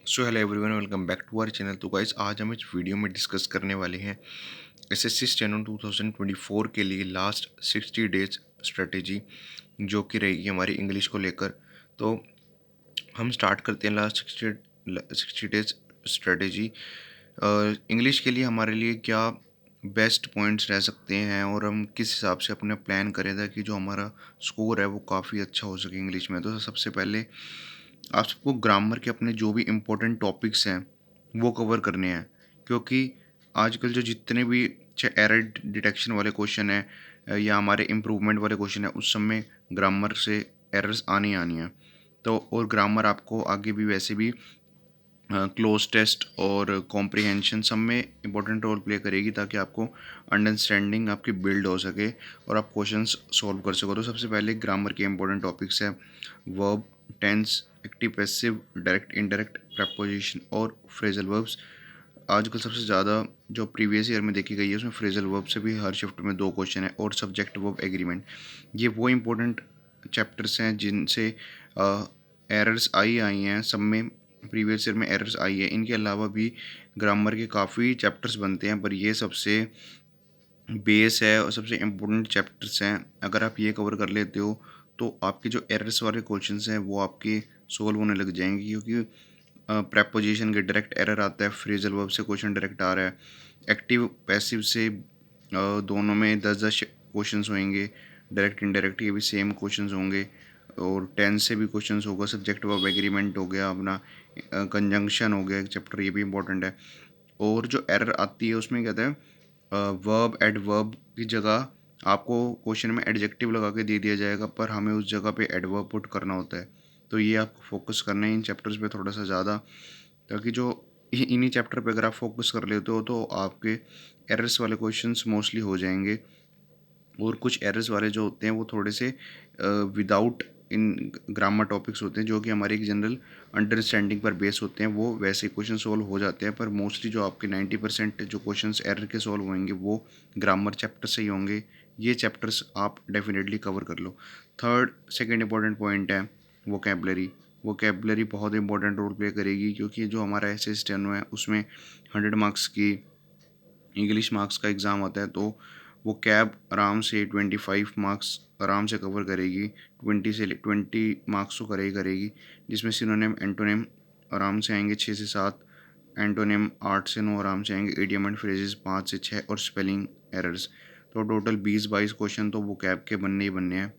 So hello everyone, welcome back to our channel. तो guys, आज हम इस वीडियो में डिस्कस करने वाले हैं एसएससी स्टेनो 2024 के लिए लास्ट 60 डेज स्ट्रेटेजी, जो कि रहेगी हमारी इंग्लिश को लेकर। तो हम स्टार्ट करते हैं लास्ट 60 डेज स्ट्रेटेजी। इंग्लिश के लिए हमारे लिए क्या बेस्ट पॉइंट्स रह सकते हैं और हम किस हिसाब से अपने प्लान करें ताकि जो हमारा स्कोर है वो काफ़ी अच्छा हो सके इंग्लिश में। तो सबसे पहले आप सबको ग्रामर के अपने जो भी इम्पोर्टेंट टॉपिक्स हैं वो कवर करने हैं, क्योंकि आजकल जो जितने भी चाहे एरर डिटेक्शन वाले क्वेश्चन हैं या हमारे इम्प्रूवमेंट वाले क्वेश्चन हैं, उस सब में ग्रामर से एरर्स आनी आनी है। तो और ग्रामर आपको आगे भी वैसे भी क्लोज टेस्ट और कॉम्प्रिहेंशन सब में इम्पोर्टेंट रोल प्ले करेगी, ताकि आपको अंडरस्टैंडिंग आपकी बिल्ड हो सके और आप क्वेश्चंस सॉल्व कर सको। तो सबसे पहले ग्रामर के इंपॉर्टेंट टॉपिक्स हैं verb, tense, active passive, direct indirect, preposition और फ्रेजल वर्ब्स। आजकल सबसे ज़्यादा जो प्रीवियस ईयर में देखी गई है उसमें फ्रेजल वर्ब से भी हर शिफ्ट में 2 क्वेश्चन है, और सब्जेक्ट वर्ब एग्रीमेंट। ये वो इंपॉर्टेंट चैप्टर्स हैं जिनसे एरर्स आई हैं, सब में प्रीवियस ईयर में एरर्स आई है। इनके अलावा भी ग्रामर के काफ़ी चैप्टर्स बनते हैं, पर ये सबसे बेस है और सबसे इम्पोर्टेंट चैप्टर्स हैं। अगर आप ये कवर कर लेते हो तो आपके जो एरर्स वाले क्वेश्चंस हैं वो आपके सोल्व होने लग जाएंगे, क्योंकि प्रेपोजिशन के डायरेक्ट एरर आता है, फ्रेजल वर्ब से क्वेश्चन डायरेक्ट आ रहा है, एक्टिव पैसिव से दोनों में 10-10 क्वेश्चंस होंगे, डायरेक्ट इनडायरेक्ट के भी सेम क्वेश्चंस होंगे, और टेंस से भी क्वेश्चंस होगा, सब्जेक्ट वर्ब एग्रीमेंट हो गया अपना, कंजंक्शन हो गया एक चैप्टर, ये भी इंपॉर्टेंट है। और जो एरर आती है उसमें कहते हैं वर्ब एडवर्ब की जगह आपको क्वेश्चन में एडजेक्टिव लगा के दे दिया जाएगा, पर हमें उस जगह पे एडवर्ब पुट करना होता है। तो ये आपको फोकस करना है इन चैप्टर्स पे थोड़ा सा ज़्यादा, ताकि जो इन्हीं चैप्टर पे अगर आप फोकस कर लेते हो तो आपके एरर्स वाले क्वेश्चंस मोस्टली हो जाएंगे। और कुछ एरर्स वाले जो होते हैं वो थोड़े से विदाउट इन ग्रामर टॉपिक्स होते हैं, जो कि हमारी एक जनरल अंडरस्टैंडिंग पर बेस होते हैं, वो वैसे क्वेश्चन सॉल्व हो जाते हैं। पर मोस्टली जो आपके 90% जो क्वेश्चंस एरर के सॉल्व होंगे वो ग्रामर चैप्टर से ही होंगे। ये चैप्टर्स आप डेफिनेटली कवर कर लो। सेकंड इंपॉर्टेंट पॉइंट है वोकेबलरी। वोकेबलरी बहुत इंपॉर्टेंट रोल प्ले करेगी, क्योंकि जो हमारा एस एस टेनो है उसमें 100 मार्क्स की इंग्लिश मार्क्स का एग्ज़ाम होता है। तो वो कैब आराम से 25 मार्क्स आराम से कवर करेगी, 20 मार्क्स तो करेगी, जिसमें सिनोनिम एंटोनिम आराम से आएंगे 6 से 7, एंटोनिम 8 से 9 आराम से आएंगे, इडियम एंड फ्रेजेस 5 से 6, और स्पेलिंग एरर्स। तो टोटल 20-22 क्वेश्चन तो वो कैब के बनने ही बनने हैं।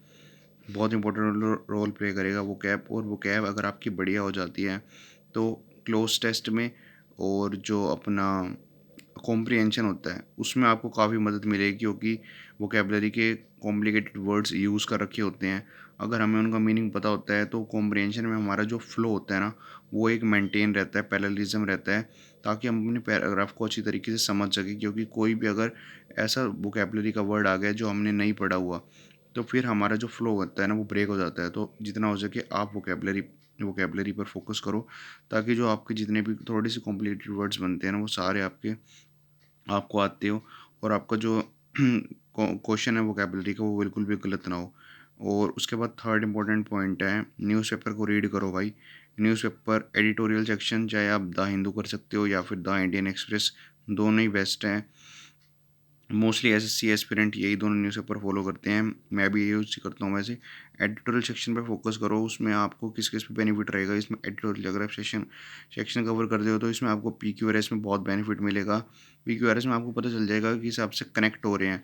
बहुत इंपॉर्टेंट रोल प्ले करेगा वो कैब। और वो कैब अगर आपकी बढ़िया हो जाती है तो क्लोज टेस्ट में और जो अपना कॉम्प्रिहेंशन होता है उसमें आपको काफ़ी मदद मिलेगी, क्योंकि वोकेबलरी के कॉम्प्लिकेटेड वर्ड्स यूज़ कर रखे होते हैं। अगर हमें उनका मीनिंग पता होता है तो कॉम्प्रिहेंशन में हमारा जो फ्लो होता है ना, वो एक मेंटेन रहता है, पैरेललिज्म रहता है, ताकि हम अपने पैराग्राफ को अच्छी तरीके से समझ सकें। क्योंकि कोई भी अगर ऐसा वोकेबलरी का वर्ड आ गया जो हमने नहीं पढ़ा हुआ, तो फिर हमारा जो फ्लो होता है ना वो ब्रेक हो जाता है। तो जितना हो सके आप वोकेबलरी पर फोकस करो, ताकि जो आपके जितने भी थोड़ी सी कॉम्प्लिकेटेड वर्ड्स बनते हैं ना वो सारे आपको आते हो, और आपका जो क्वेश्चन है वोकेबलरी का वो बिल्कुल भी गलत ना हो। और उसके बाद थर्ड इंपॉर्टेंट पॉइंट है न्यूज़पेपर को रीड करो भाई। न्यूज़पेपर एडिटोरियल सेक्शन चाहे आप द हिंदू कर सकते हो या फिर द इंडियन एक्सप्रेस, दोनों ही बेस्ट हैं। मोस्टली एसएससी एस्पिरेंट यही दोनों न्यूज़पेपर फॉलो करते हैं, मैं भी ये यूज करता हूँ। वैसे एडिटोरियल सेक्शन पे फोकस करो, उसमें आपको किस किस पे बेनिफिट रहेगा। इसमें एडिटोरियल अगर आप सेक्शन कवर करते हो तो इसमें आपको PQRS में बहुत बेनिफिट मिलेगा। PQRS में आपको पता चल जाएगा कि हिसाब से कनेक्ट हो रहे हैं।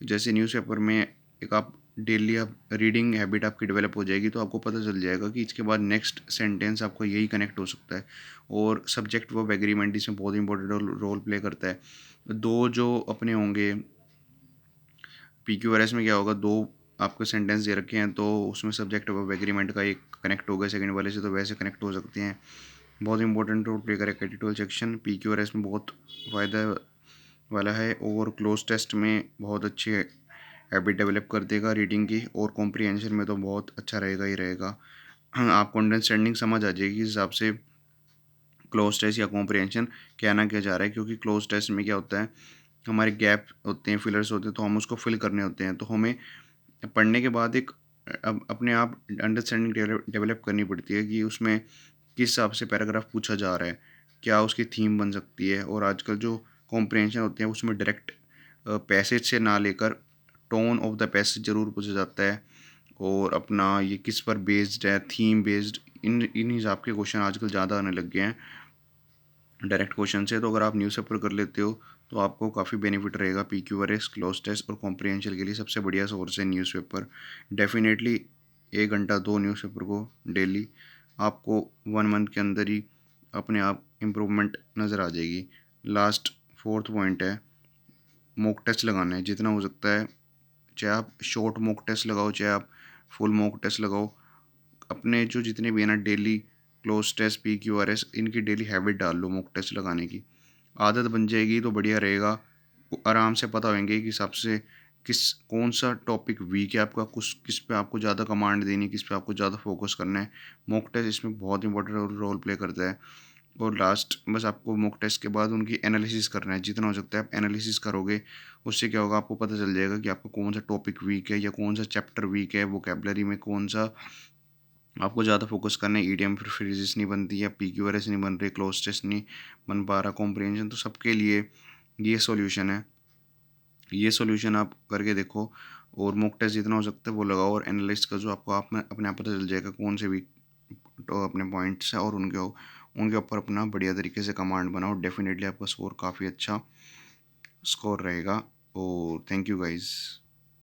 जैसे न्यूज़पेपर में एक आप डेली आप रीडिंग हैबिट आपकी डेवलप हो जाएगी, तो आपको पता चल जाएगा कि इसके बाद नेक्स्ट सेंटेंस आपका यही कनेक्ट हो सकता है। और सब्जेक्ट वर्ब एग्रीमेंट इसमें बहुत इंपॉर्टेंट रोल प्ले करता है। दो जो अपने होंगे PQRS में क्या होगा, दो आपके सेंटेंस दे रखे हैं तो उसमें सब्जेक्ट वर्ब एग्रीमेंट का एक कनेक्ट होगा सेकंड वाले से, तो वैसे कनेक्ट हो सकते हैं। बहुत इंपॉर्टेंट रोल प्ले करेगा एडिटोरियल सेक्शन, PQRS में बहुत फ़ायदा वाला है, और क्लोज टेस्ट में बहुत अच्छी हैबिट डेवलप कर देगा रीडिंग की, और कॉम्प्रिहेंशन में तो बहुत अच्छा रहेगा ही रहेगा। आपको अंडरस्टैंडिंग समझ आ जाएगी इस हिसाब से क्लोज टेस्ट या कॉम्प्रिहेंशन कहना क्या जा रहा है। क्योंकि क्लोज टेस्ट में क्या होता है, हमारे गैप होते हैं, फिलर्स होते हैं, तो हम उसको फिल करने होते हैं। तो हमें पढ़ने के बाद एक अब अपने आप अंडरस्टैंडिंग डेवलप करनी पड़ती है कि उसमें किस हिसाब से पैराग्राफ पूछा जा रहा है, क्या उसकी थीम बन सकती है। और आजकल जो कॉम्प्रिहेंशन होते हैं उसमें डायरेक्ट पैसेज से ना लेकर टोन ऑफ द पैसेज ज़रूर पूछा जाता है। और अपना ये किस पर बेस्ड है, थीम बेस्ड, इन इन हिसाब के क्वेश्चन आजकल ज़्यादा आने लग गए हैं डायरेक्ट क्वेश्चन से। तो अगर आप न्यूज़पेपर कर लेते हो तो आपको काफ़ी बेनिफिट रहेगा। PQRS, क्लोज टेस्ट और कॉम्प्रिहेंशन के लिए सबसे बढ़िया सोर्स है न्यूज़पेपर। डेफिनेटली 1 घंटा दो न्यूज़पेपर को डेली, आपको 1 मंथ के अंदर ही अपने आप इम्प्रूवमेंट नज़र आ जाएगी। लास्ट फोर्थ पॉइंट है, मॉक टेस्ट लगाना है जितना हो सकता है। चाहे आप शॉर्ट मॉक टेस्ट लगाओ, चाहे आप फुल मॉक टेस्ट लगाओ, अपने जो जितने भी है ना डेली क्लोज टेस्ट, PQRS, इनकी डेली हैबिट डाल लो मॉक टेस्ट लगाने की। आदत बन जाएगी तो बढ़िया रहेगा। आराम से पता होंगे कि सबसे किस कौन सा टॉपिक वीक है आपका, कुछ किस पे आपको ज़्यादा कमांड देनी है, किस पे आपको ज़्यादा फोकस करना है। मॉक टेस्ट इसमें बहुत इंपॉर्टेंट रोल प्ले करता है। और लास्ट बस आपको मॉक टेस्ट के बाद उनकी एनालिसिस करना है। जितना हो सकता है आप एनालिसिस करोगे, उससे क्या होगा, आपको पता चल जाएगा कि आपका कौन सा टॉपिक वीक है या कौन सा चैप्टर वीक है, वोकैबलरी में कौन सा आपको ज़्यादा फोकस करना है। ईडीएम फिर फ्रेजेस नहीं बनती है, PQRS नहीं बन रही, क्लोज टेस्ट नहीं बन पा रहा, कॉम्प्रिहेंशन, तो सबके लिए ये सॉल्यूशन है। ये सॉल्यूशन आप करके देखो और मॉक टेस्ट जितना हो सकता है वो लगाओ। और एनालिस्ट का जो आपको आप में अपने आप पता चल जाएगा कौन से वीक तो अपने पॉइंट्स है, और उनके ऊपर अपना बढ़िया तरीके से कमांड बनाओ। डेफिनेटली आपका स्कोर काफ़ी अच्छा स्कोर रहेगा। और थैंक यू गाइज़।